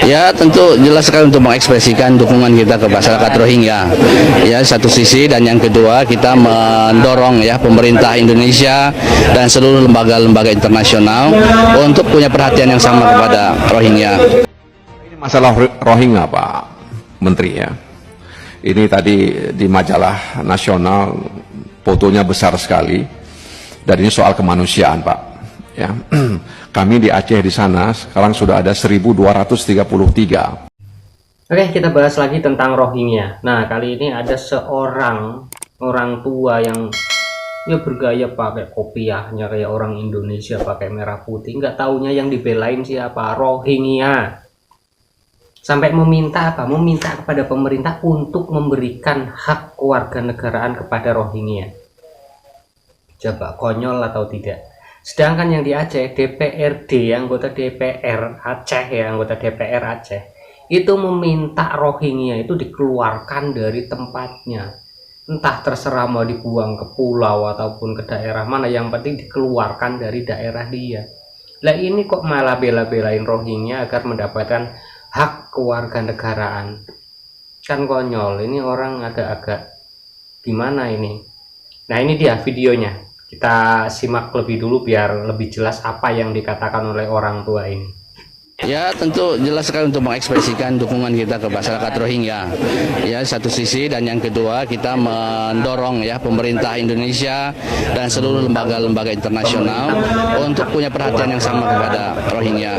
Ya, tentu jelas sekali untuk mengekspresikan dukungan kita ke masyarakat Rohingya. Ya, satu sisi, dan yang kedua kita mendorong ya pemerintah Indonesia dan seluruh lembaga-lembaga internasional untuk punya perhatian yang sama kepada Rohingya. Ini masalah Rohingya, Pak Menteri ya. Ini tadi di majalah nasional fotonya besar sekali. Dan ini soal kemanusiaan, Pak. Ya, kami di Aceh di sana sekarang sudah ada 1.233. Oke, kita bahas lagi tentang Rohingya. Nah, kali ini ada seorang orang tua yang ya bergaya pakai kopiahnya kayak orang Indonesia pakai merah putih. Nggak taunya yang dibelain siapa? Rohingya. Sampai meminta apa? Meminta kepada pemerintah untuk memberikan hak kewarganegaraan kepada Rohingya. Coba konyol atau tidak? Sedangkan yang di Aceh, DPRD, anggota DPR Aceh ya, anggota DPR Aceh, itu meminta Rohingya itu dikeluarkan dari tempatnya. Entah terserah mau dibuang ke pulau ataupun ke daerah mana, yang penting dikeluarkan dari daerah dia. Lah ini kok malah bela-belain Rohingya agar mendapatkan hak kewarganegaraan. Kan konyol, ini orang agak-agak gimana ini. Nah, ini dia videonya. Kita simak lebih dulu biar lebih jelas apa yang dikatakan oleh orang tua ini. Ya, tentu jelas sekali untuk mengekspresikan dukungan kita ke masyarakat Rohingya. Ya, satu sisi, dan yang kedua kita mendorong ya pemerintah Indonesia dan seluruh lembaga-lembaga internasional untuk punya perhatian yang sama kepada Rohingya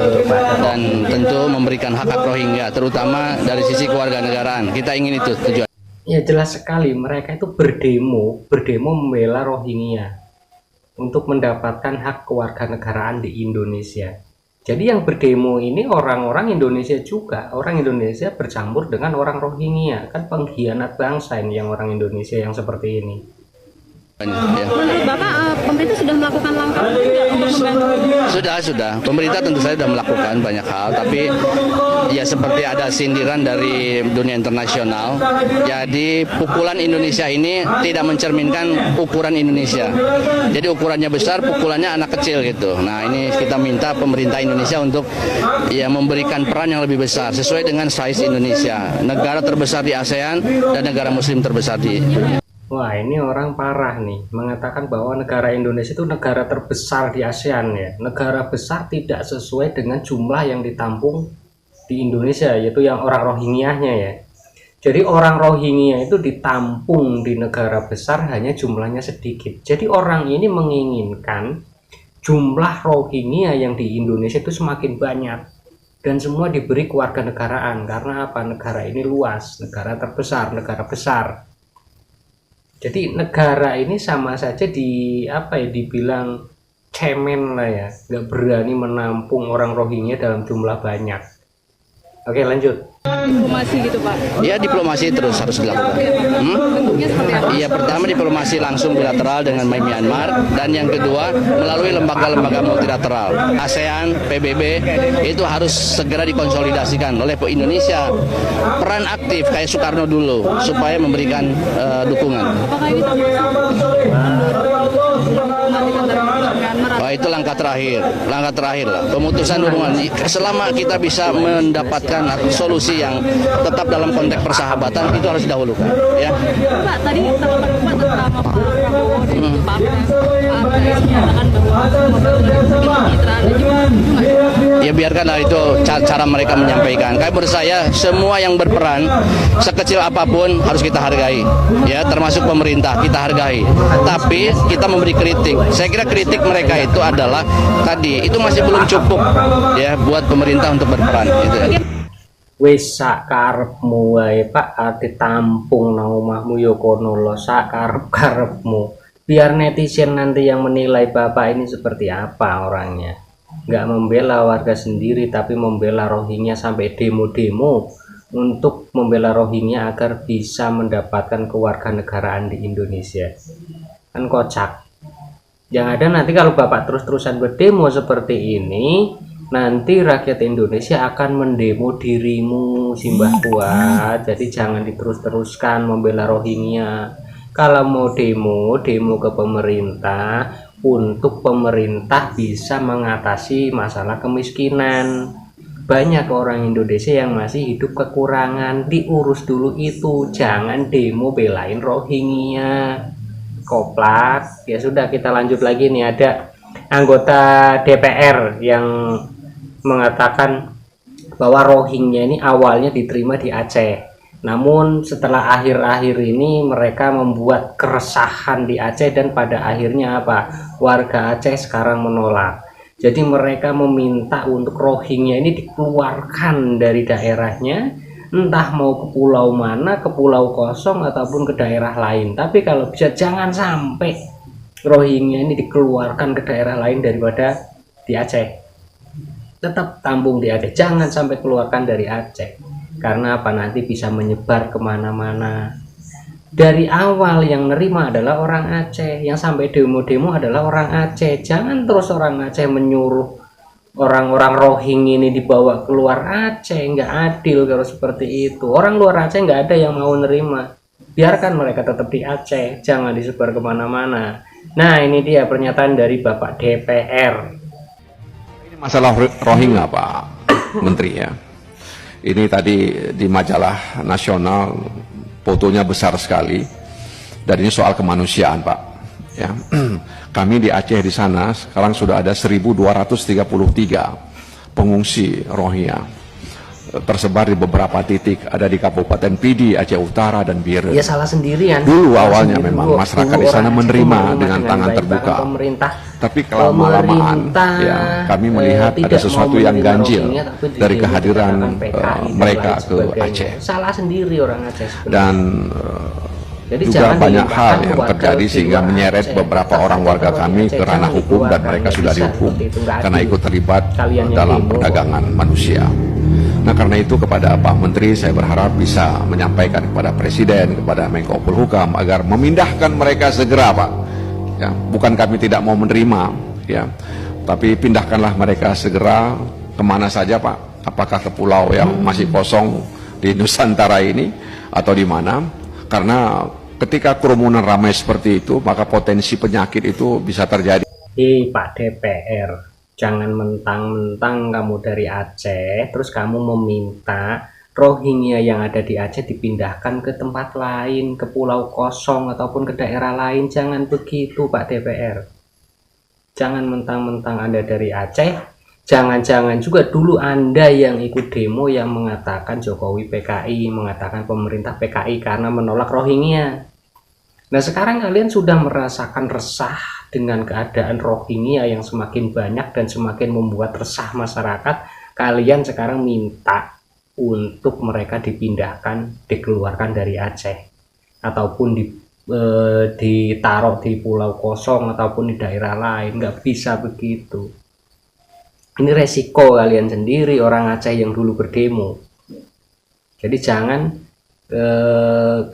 dan tentu memberikan hak-hak Rohingya, terutama dari sisi kewarganegaraan. Kita ingin itu tujuan. Ya, jelas sekali mereka itu berdemo membela Rohingya untuk mendapatkan hak kewarganegaraan di Indonesia. Jadi yang berdemo ini orang-orang Indonesia juga, orang Indonesia bercampur dengan orang Rohingya. Kan pengkhianat bangsa ini yang orang Indonesia yang seperti ini. Menurut Bapak, pemerintah sudah melakukan langkah untuk membantu? Sudah. Pemerintah tentu saja sudah melakukan banyak hal, tapi ya seperti ada sindiran dari dunia internasional. Jadi pukulan Indonesia ini tidak mencerminkan ukuran Indonesia. Jadi ukurannya besar, pukulannya anak kecil gitu. Nah, ini kita minta pemerintah Indonesia untuk ya memberikan peran yang lebih besar sesuai dengan size Indonesia, negara terbesar di ASEAN dan negara Muslim terbesar di dunia. Wah, ini orang parah nih, mengatakan bahwa negara Indonesia itu negara terbesar di ASEAN ya. Negara besar tidak sesuai dengan jumlah yang ditampung di Indonesia, yaitu yang orang Rohingya-nya ya. Jadi orang Rohingya itu ditampung di negara besar hanya jumlahnya sedikit. Jadi orang ini menginginkan jumlah Rohingya yang di Indonesia itu semakin banyak dan semua diberi kewarganegaraan. Karena apa? Negara ini luas, negara terbesar, negara besar. Jadi negara ini sama saja dibilang cemen lah ya, nggak berani menampung orang Rohingya dalam jumlah banyak. Oke, lanjut. Diplomasi gitu, Pak? Ya, diplomasi terus harus dilakukan. Bentuknya seperti apa? Iya, pertama diplomasi langsung bilateral dengan Myanmar, dan yang kedua melalui lembaga-lembaga multilateral, ASEAN, PBB, itu harus segera dikonsolidasikan oleh Indonesia. Peran aktif kayak Soekarno dulu supaya memberikan dukungan. Apakah ini Wah, itu langkah terakhir lah, pemutusan hubungan. Selama kita bisa mendapatkan solusi yang tetap dalam konteks persahabatan, itu harus didahulukan ya. Pak, tadi tanggapan Bapak tentang Pak Prabowo dan Pak AS menyatakan bahwa kemitraan Ya, biarkanlah itu cara mereka menyampaikan. Kayak menurut saya semua yang berperan sekecil apapun harus kita hargai ya, termasuk pemerintah kita hargai, tapi kita memberi kritik. Saya kira kritik mereka itu adalah tadi itu masih belum cukup ya buat pemerintah untuk berperan gitu ya. Wis sakarepmu wae Pak, ditampung nang omahmu ya kono lho, sakarep-karepmu. Biar netizen nanti yang menilai Bapak ini seperti apa orangnya. Nggak membela warga sendiri tapi membela Rohingya, sampai demo-demo untuk membela Rohingya agar bisa mendapatkan kewarganegaraan di Indonesia. Kan kocak. Yang ada nanti kalau Bapak terus-terusan berdemo seperti ini, nanti rakyat Indonesia akan mendemo dirimu, Simbah Kuat. Jadi jangan diterus-teruskan membela Rohingya. Kalau mau demo ke pemerintah, untuk pemerintah bisa mengatasi masalah kemiskinan. banyak orang Indonesia yang masih hidup kekurangan. Diurus dulu itu, jangan demo belain Rohingya. Koplak. Ya sudah, kita lanjut lagi nih. Ada anggota DPR yang mengatakan bahwa Rohingya ini awalnya diterima di Aceh, namun setelah akhir-akhir ini mereka membuat keresahan di Aceh, dan pada akhirnya apa, warga Aceh sekarang menolak. Jadi mereka meminta untuk Rohingya ini dikeluarkan dari daerahnya, entah mau ke pulau mana, ke pulau kosong ataupun ke daerah lain. Tapi kalau bisa jangan sampai Rohingya ini dikeluarkan ke daerah lain daripada di Aceh. Tetap tampung di Aceh, jangan sampai keluarkan dari Aceh. Karena apa, nanti bisa menyebar kemana-mana. Dari awal yang nerima adalah orang Aceh, yang sampai demo-demo adalah orang Aceh. Jangan terus orang Aceh menyuruh orang-orang Rohingya ini dibawa keluar Aceh. Nggak adil kalau seperti itu. Orang luar Aceh nggak ada yang mau nerima. Biarkan mereka tetap di Aceh, jangan disebar kemana-mana. Nah, ini dia pernyataan dari Bapak DPR. Ini masalah Rohingya, Pak Menteri ya. Ini tadi di majalah nasional, fotonya besar sekali, dan ini soal kemanusiaan, Pak. Ya, kami di Aceh di sana sekarang sudah ada 1.233 pengungsi Rohingya tersebar di beberapa titik, ada di Kabupaten Pidi, Aceh Utara dan Biren. Ya salah sendirian. Dulu awalnya memang masyarakat di sana menerima dengan tangan terbuka. Pemerintah. Tapi kelamaan ya, kami melihat ada sesuatu yang ganjil dari kehadiran mereka ke Aceh. Salah sendiri orang Aceh sebenarnya. Dan jadi juga banyak hal yang terjadi sehingga menyeret beberapa orang warga kami ke ranah hukum, dan mereka sudah dihukum karena ikut terlibat dalam perdagangan manusia. Nah, karena itu kepada Pak Menteri saya berharap bisa menyampaikan kepada Presiden, kepada Menko Polhukam agar memindahkan mereka segera, Pak. Ya, bukan kami tidak mau menerima, ya, tapi pindahkanlah mereka segera kemana saja, Pak. Apakah ke pulau yang masih kosong di Nusantara ini atau di mana? Karena ketika kerumunan ramai seperti itu, maka potensi penyakit itu bisa terjadi. Pak DPR, jangan mentang-mentang kamu dari Aceh, terus kamu meminta Rohingya yang ada di Aceh dipindahkan ke tempat lain, ke pulau kosong ataupun ke daerah lain. Jangan begitu, Pak DPR. Jangan mentang-mentang Anda dari Aceh. Jangan-jangan juga dulu Anda yang ikut demo yang mengatakan Jokowi PKI, mengatakan pemerintah PKI karena menolak Rohingya. Nah, sekarang kalian sudah merasakan resah dengan keadaan Rohingya yang semakin banyak dan semakin membuat resah masyarakat. Kalian sekarang minta untuk mereka dipindahkan, dikeluarkan dari Aceh, ataupun ditaruh di pulau kosong ataupun di daerah lain. Nggak bisa begitu. Ini resiko kalian sendiri, orang Aceh yang dulu berdemo. Jadi jangan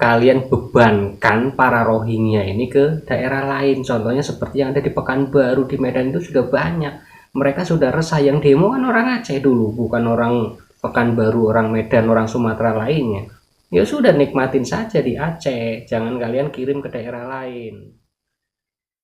kalian bebankan para Rohingya ini ke daerah lain. Contohnya seperti yang ada di Pekanbaru, di Medan itu sudah banyak. Mereka sudah resah. Yang demo kan orang Aceh dulu, bukan orang Pekanbaru, orang Medan, orang Sumatera lainnya. Ya sudah, nikmatin saja di Aceh, jangan kalian kirim ke daerah lain.